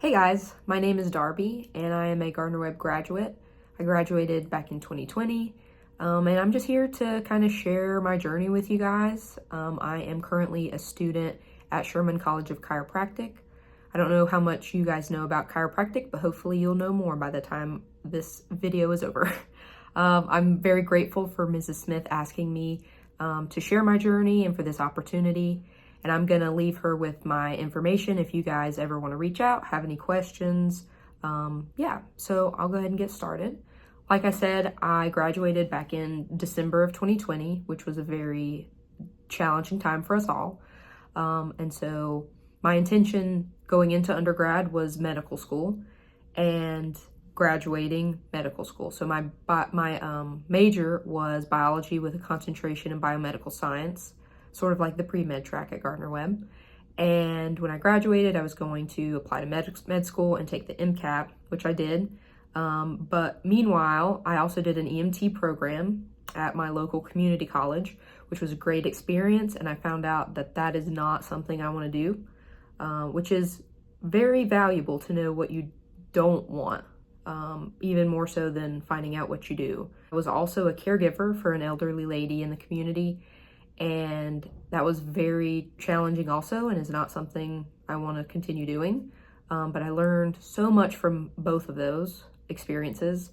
Hey guys, my name is Darby and I am a Gardner Webb graduate. I graduated back in 2020 and I'm just here to kind of share my journey with you guys. I am currently a student at Sherman College of Chiropractic. I don't know how much you guys know about chiropractic, but hopefully you'll know more by the time this video is over. I'm very grateful for Mrs. Smith asking me to share my journey and for this opportunity. And I'm gonna leave her with my information if you guys ever wanna reach out, have any questions. So I'll go ahead and get started. Like I said, I graduated back in December of 2020, which was a very challenging time for us all. And so my intention going into undergrad was medical school and graduating medical school. So my major was biology with a concentration in biomedical science, sort of like the pre-med track at Gardner Webb. And when I graduated, I was going to apply to med school and take the MCAT, which I did. But meanwhile, I also did an EMT program at my local community college, which was a great experience. And I found out that that is not something I want to do, which is very valuable to know what you don't want, even more so than finding out what you do. I was also a caregiver for an elderly lady in the community, and that was very challenging also, and is not something I want to continue doing. But I learned so much from both of those experiences.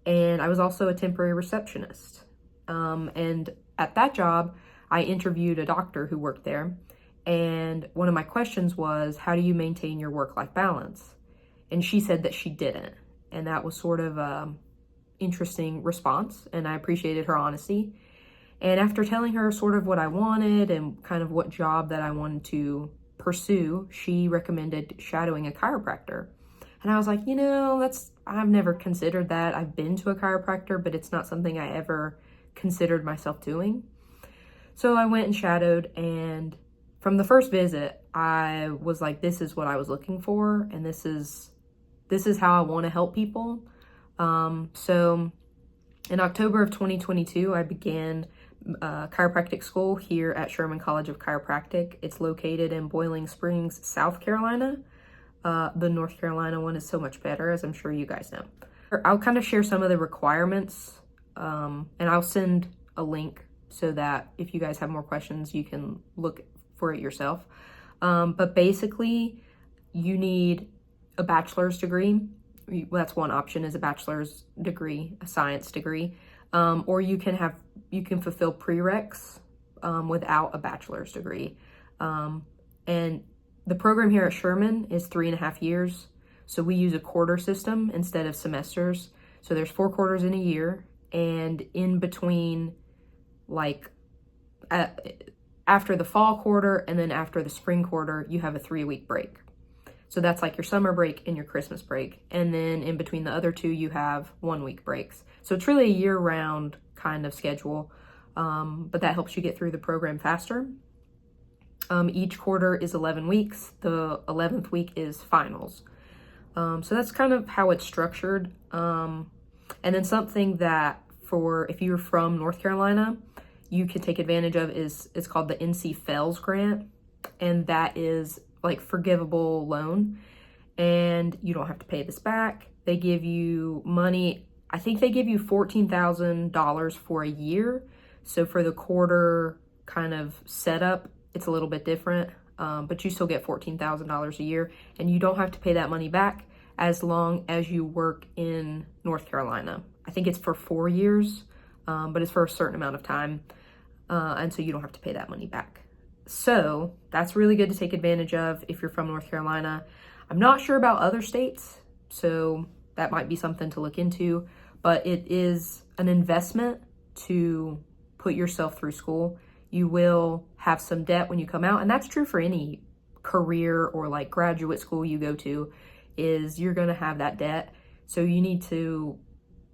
And I was also a temporary receptionist. And at that job, I interviewed a doctor who worked there. And one of my questions was, how do you maintain your work-life balance? And she said that she didn't. And that was sort of an interesting response. And I appreciated her honesty. And after telling her sort of what I wanted and kind of what job that I wanted to pursue, she recommended shadowing a chiropractor. And I was like, I've never considered that. I've been to a chiropractor, but it's not something I ever considered myself doing. So I went and shadowed, and from the first visit, I was like, this is what I was looking for, and this is how I want to help people. So in October of 2022, I began chiropractic school here at Sherman College of Chiropractic. It's located in Boiling Springs, South Carolina. The North Carolina one is so much better, as I'm sure you guys know. I'll kind of share some of the requirements, and I'll send a link so that if you guys have more questions, you can look for it yourself. But basically, you need a bachelor's degree. That's one option, is a bachelor's degree, a science degree. Or you can fulfill prereqs without a bachelor's degree. And the program here at Sherman is 3.5 years. So we use a quarter system instead of semesters. So there's 4 quarters in a year, and in between, after the fall quarter and then after the spring quarter, you have a 3-week break. So that's like your summer break and your Christmas break. And then in between the other 2, you have 1-week breaks. So it's really a year-round kind of schedule, but that helps you get through the program faster. Each quarter is 11 weeks. The 11th week is finals. So that's kind of how it's structured. And then something that if you're from North Carolina, you can take advantage of it's called the NC Fells Grant. And that is like forgivable loan, and you don't have to pay this back. They give you money. I think they give you $14,000 for a year. So for the quarter kind of setup, it's a little bit different, but you still get $14,000 a year, and you don't have to pay that money back as long as you work in North Carolina. I think it's for 4 years, but it's for a certain amount of time, and so you don't have to pay that money back. So that's really good to take advantage of if you're from North Carolina. I'm not sure about other states, so that might be something to look into, but it is an investment to put yourself through school. You will have some debt when you come out, and that's true for any career or like graduate school you go to, is you're going to have that debt. So you need to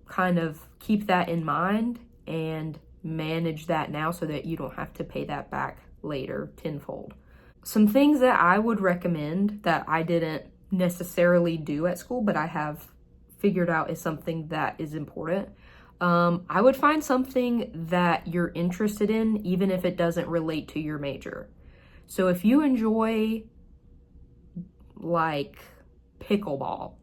kind of keep that in mind and manage that now so that you don't have to pay that back later tenfold. Some things that I would recommend that I didn't necessarily do at school, but I have figured out is something that is important. I would find something that you're interested in, even if it doesn't relate to your major. So if you enjoy like pickleball.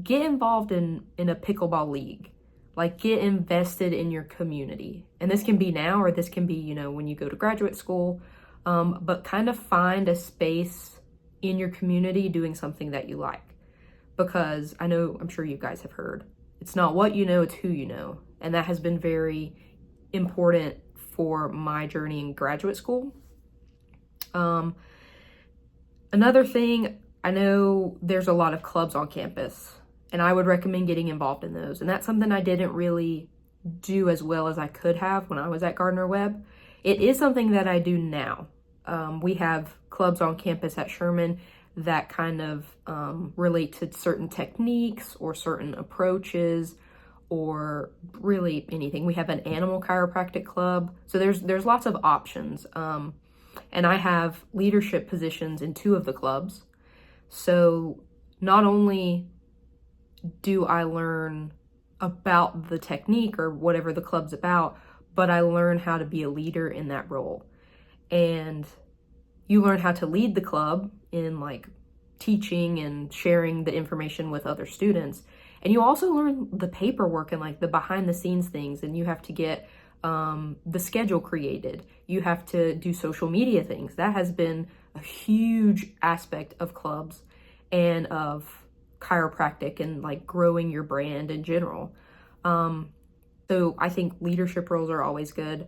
Get involved in a pickleball league. Like, get invested in your community. And this can be now, or this can be, you know, when you go to graduate school. But kind of find a space in your community doing something that you like. Because I'm sure you guys have heard, it's not what you know, it's who you know. And that has been very important for my journey in graduate school. Another thing, I know there's a lot of clubs on campus, and I would recommend getting involved in those. And that's something I didn't really do as well as I could have when I was at Gardner-Webb. It is something that I do now. We have clubs on campus at Sherman that kind of relate to certain techniques or certain approaches, or really anything. We have an animal chiropractic club. So there's lots of options. And I have leadership positions in 2 of the clubs. So not only do I learn about the technique or whatever the club's about, but I learn how to be a leader in that role. And you learn how to lead the club in like teaching and sharing the information with other students. And you also learn the paperwork and like the behind the scenes things. And you have to get the schedule created. You have to do social media things. That has been a huge aspect of clubs and of chiropractic and like growing your brand in general. So I think leadership roles are always good,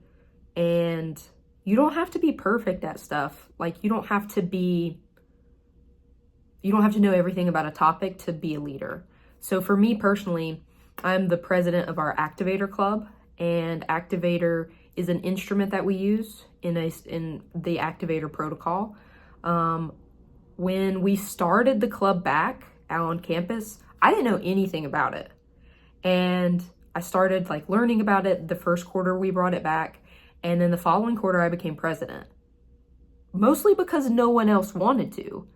and you don't have to be perfect at stuff. Like you don't have to know everything about a topic to be a leader. So for me personally, I'm the president of our Activator Club, and Activator is an instrument that we use in the Activator protocol. When we started the club back out on campus, I didn't know anything about it. And I started like learning about it the first quarter we brought it back. And then the following quarter I became president. Mostly because no one else wanted to.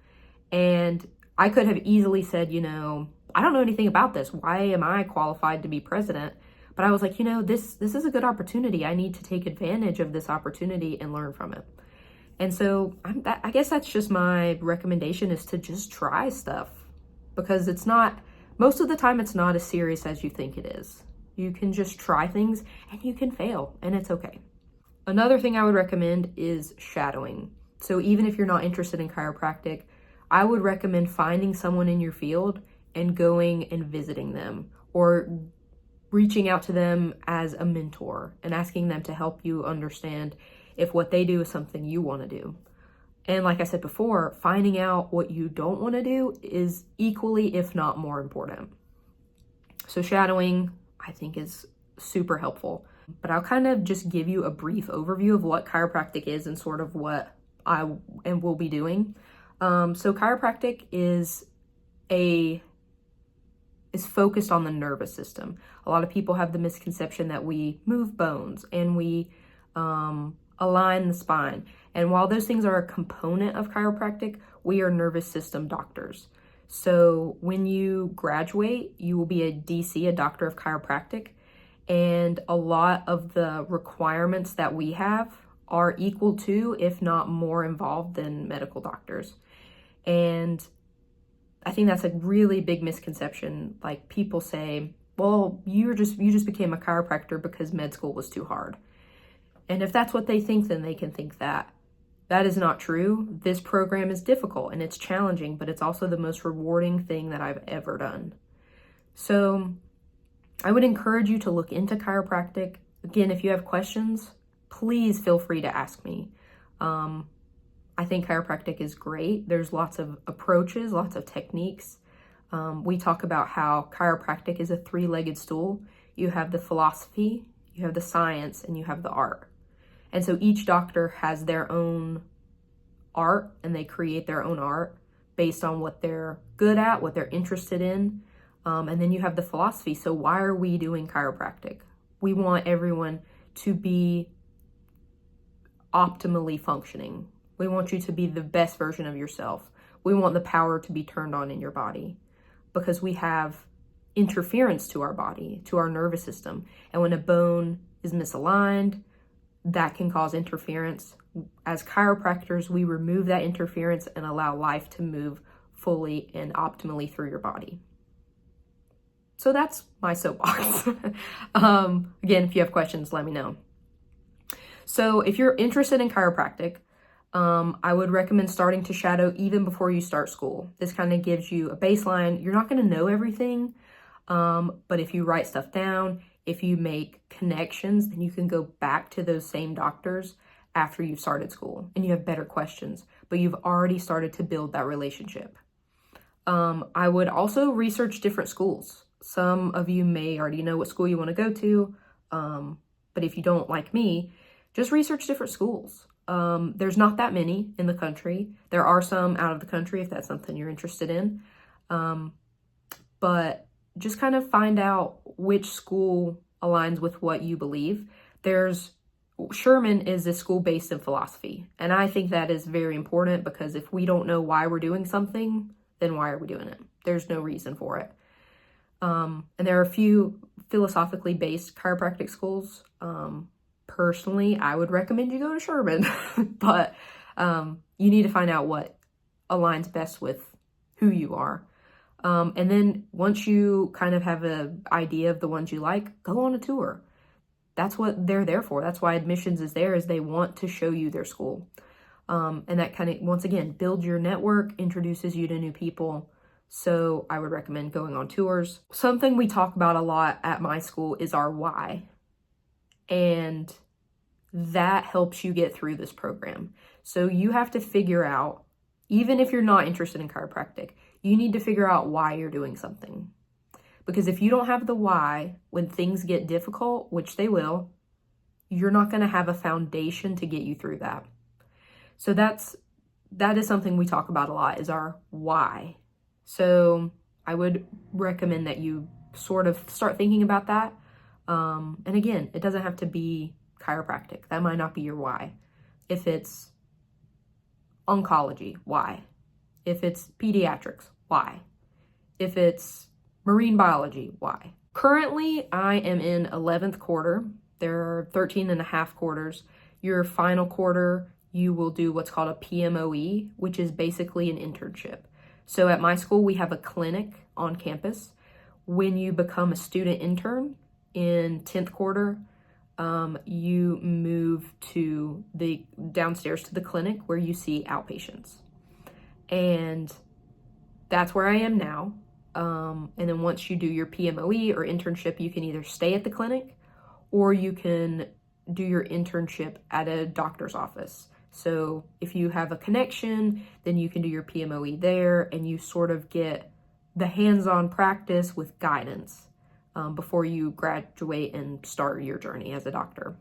And I could have easily said, you know, I don't know anything about this. Why am I qualified to be president? But I was like, you know, this is a good opportunity. I need to take advantage of this opportunity and learn from it. And so I guess that's just my recommendation, is to just try stuff, because most of the time it's not as serious as you think it is. You can just try things and you can fail, and it's okay. Another thing I would recommend is shadowing. So even if you're not interested in chiropractic, I would recommend finding someone in your field and going and visiting them, or reaching out to them as a mentor and asking them to help you understand if what they do is something you want to do. And like I said before, finding out what you don't want to do is equally, if not more important. So shadowing, I think, is super helpful. But I'll kind of just give you a brief overview of what chiropractic is and sort of what I and will be doing. So chiropractic is focused on the nervous system. A lot of people have the misconception that we move bones and we align the spine. And while those things are a component of chiropractic, we are nervous system doctors. So when you graduate, you will be a DC, a doctor of chiropractic. And a lot of the requirements that we have are equal to, if not more involved than medical doctors. And I think that's a really big misconception. Like, people say, well, you just became a chiropractor because med school was too hard. And if that's what they think, then they can think that. That is not true. This program is difficult and it's challenging, but it's also the most rewarding thing that I've ever done. So I would encourage you to look into chiropractic. Again, if you have questions, please feel free to ask me. I think chiropractic is great. There's lots of approaches, lots of techniques. We talk about how chiropractic is a 3-legged stool. You have the philosophy, you have the science, and you have the art. And so each doctor has their own art, and they create their own art based on what they're good at, what they're interested in. And then you have the philosophy. So why are we doing chiropractic? We want everyone to be optimally functioning. We want you to be the best version of yourself. We want the power to be turned on in your body, because we have interference to our body, to our nervous system. And when a bone is misaligned, that can cause interference. As chiropractors, we remove that interference and allow life to move fully and optimally through your body. So that's my soapbox. Again, if you have questions, let me know. So if you're interested in chiropractic, I would recommend starting to shadow even before you start school. This kind of gives you a baseline. You're not going to know everything, but if you write stuff down, if you make connections, then you can go back to those same doctors after you've started school and you have better questions, but you've already started to build that relationship. I would also research different schools. Some of you may already know what school you want to go to, but if you don't, like me, just research different schools. There's not that many in the country. There are some out of the country if that's something you're interested in. But just kind of find out which school aligns with what you believe. Sherman is a school based in philosophy, and I think that is very important because if we don't know why we're doing something, then why are we doing it? There's no reason for it. And there are a few philosophically based chiropractic schools. Personally, I would recommend you go to Sherman, but you need to find out what aligns best with who you are. And then once you kind of have an idea of the ones you like, go on a tour. That's what they're there for. That's why admissions is there, is they want to show you their school. And that kind of, once again, builds your network, introduces you to new people. So I would recommend going on tours. Something we talk about a lot at my school is our why. And that helps you get through this program. So you have to figure out, even if you're not interested in chiropractic, you need to figure out why you're doing something. Because if you don't have the why, when things get difficult, which they will, you're not going to have a foundation to get you through that. So that is something we talk about a lot, is our why. So I would recommend that you sort of start thinking about that. And again, it doesn't have to be chiropractic. That might not be your why. If it's oncology, why? If it's pediatrics, why? If it's marine biology, why? Currently, I am in 11th quarter. There are 13 and a half quarters. Your final quarter, you will do what's called a PMOE, which is basically an internship. So at my school, we have a clinic on campus. When you become a student intern in 10th quarter, you move to the downstairs to the clinic where you see outpatients. And that's where I am now. And then once you do your PMOE or internship, you can either stay at the clinic or you can do your internship at a doctor's office. So if you have a connection, then you can do your PMOE there and you sort of get the hands-on practice with guidance before you graduate and start your journey as a doctor.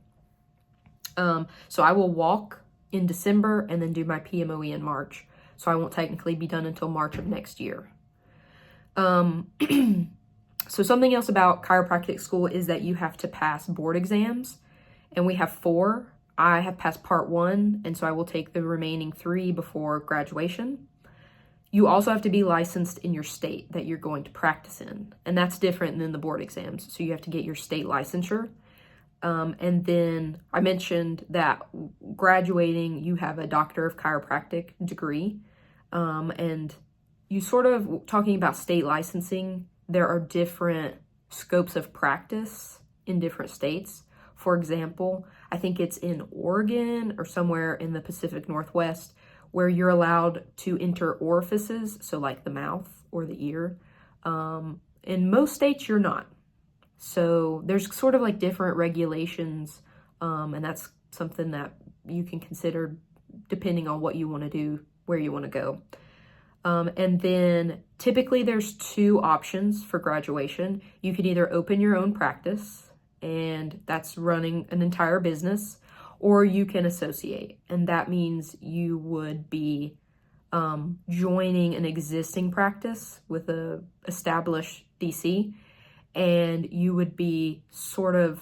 So I will walk in December and then do my PMOE in March. So I won't technically be done until March of next year. So something else about chiropractic school is that you have to pass board exams, and we have 4. I have passed part 1, and so I will take the remaining 3 before graduation. You also have to be licensed in your state that you're going to practice in, and that's different than the board exams. So you have to get your state licensure. And then I mentioned that graduating, you have a Doctor of Chiropractic degree, and you sort of, talking about state licensing, there are different scopes of practice in different states. For example, I think it's in Oregon or somewhere in the Pacific Northwest where you're allowed to enter orifices, so like the mouth or the ear. In most states, you're not. So there's sort of like different regulations, and that's something that you can consider depending on what you want to do, where you want to go. And then typically there's 2 options for graduation. You can either open your own practice, and that's running an entire business, or you can associate. And that means you would be joining an existing practice with a established DC, and you would be sort of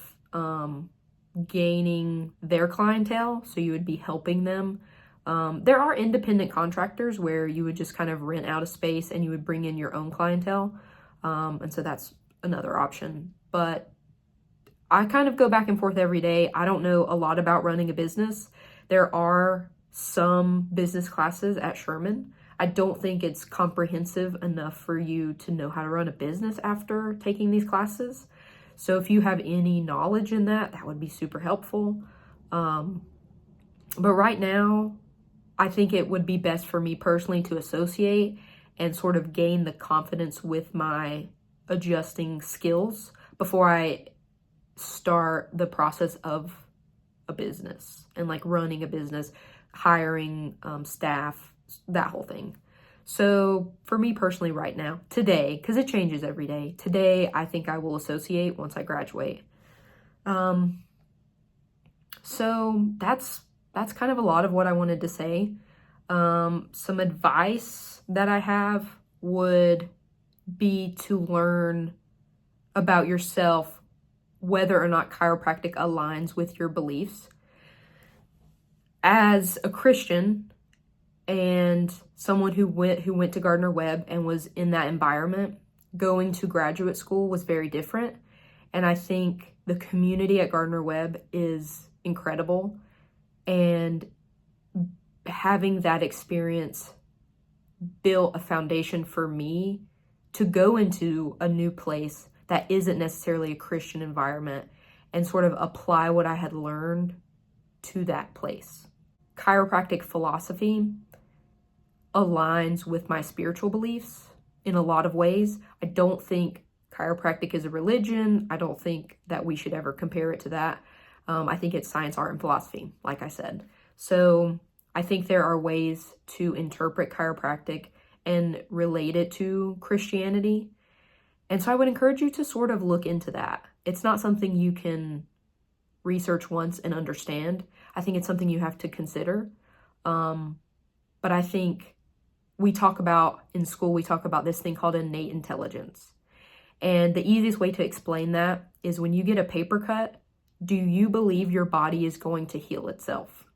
gaining their clientele. So you would be helping them. There are independent contractors where you would just kind of rent out a space and you would bring in your own clientele. And so that's another option. But I kind of go back and forth every day. I don't know a lot about running a business. There are some business classes at Sherman. I don't think it's comprehensive enough for you to know how to run a business after taking these classes. So if you have any knowledge in that, that would be super helpful. But right now, I think it would be best for me personally to associate and sort of gain the confidence with my adjusting skills before I start the process of a business and like running a business, hiring staff, that whole thing. So for me personally right now, today, because it changes every day, today I think I will associate once I graduate. So that's kind of a lot of what I wanted to say. Some advice that I have would be to learn about yourself, whether or not chiropractic aligns with your beliefs. As a Christian and someone who went to Gardner-Webb and was in that environment, going to graduate school was very different. And I think the community at Gardner-Webb is incredible. And having that experience built a foundation for me to go into a new place that isn't necessarily a Christian environment and sort of apply what I had learned to that place. Chiropractic philosophy aligns with my spiritual beliefs in a lot of ways. I don't think chiropractic is a religion. I don't think that we should ever compare it to that. I think it's science, art, and philosophy, like I said. So I think there are ways to interpret chiropractic and relate it to Christianity. And so I would encourage you to sort of look into that. It's not something you can research once and understand. I think it's something you have to consider. But I think in school, we talk about this thing called innate intelligence. And the easiest way to explain that is when you get a paper cut, do you believe your body is going to heal itself?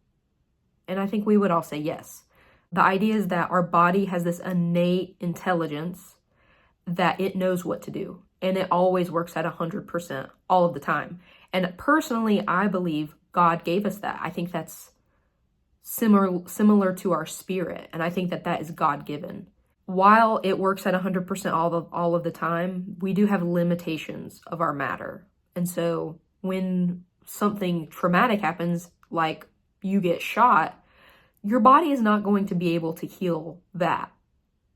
And I think we would all say yes. The idea is that our body has this innate intelligence that it knows what to do. And it always works at 100% all of the time. And personally, I believe God gave us that. I think that's similar to our spirit. And I think that is God-given. While it works at 100% all of the time, we do have limitations of our matter. And so when something traumatic happens, like you get shot, your body is not going to be able to heal that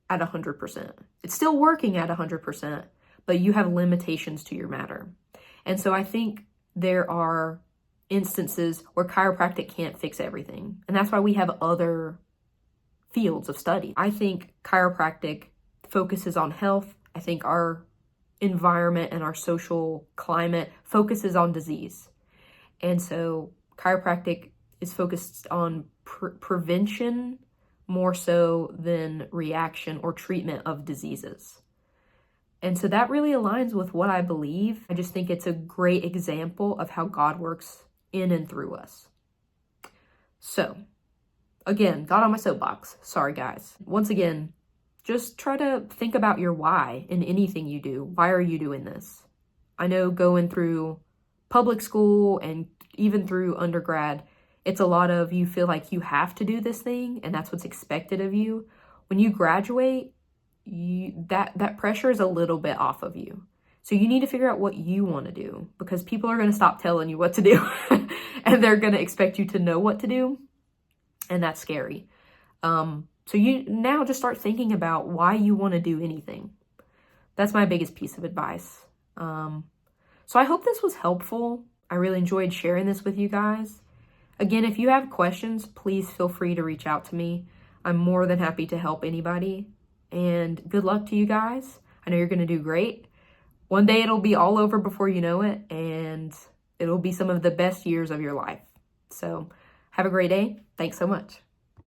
at 100%. It's still working at 100%, but you have limitations to your matter. And so I think there are instances where chiropractic can't fix everything. And that's why we have other fields of study. I think chiropractic focuses on health. I think our environment and our social climate focuses on disease. And so chiropractic is focused on prevention more so than reaction or treatment of diseases. And so that really aligns with what I believe. I just think it's a great example of how God works in and through us. So, again, got on my soapbox. Sorry, guys. Once again, just try to think about your why in anything you do. Why are you doing this? I know going through public school and even through undergrad, it's a lot of you feel like you have to do this thing and that's what's expected of you. When you graduate, that pressure is a little bit off of you. So you need to figure out what you want to do, because people are going to stop telling you what to do and they're going to expect you to know what to do. And that's scary. So you now just start thinking about why you want to do anything. That's my biggest piece of advice. So I hope this was helpful. I really enjoyed sharing this with you guys. Again, if you have questions, please feel free to reach out to me. I'm more than happy to help anybody. And good luck to you guys. I know you're going to do great. One day it'll be all over before you know it, and it'll be some of the best years of your life. So have a great day. Thanks so much.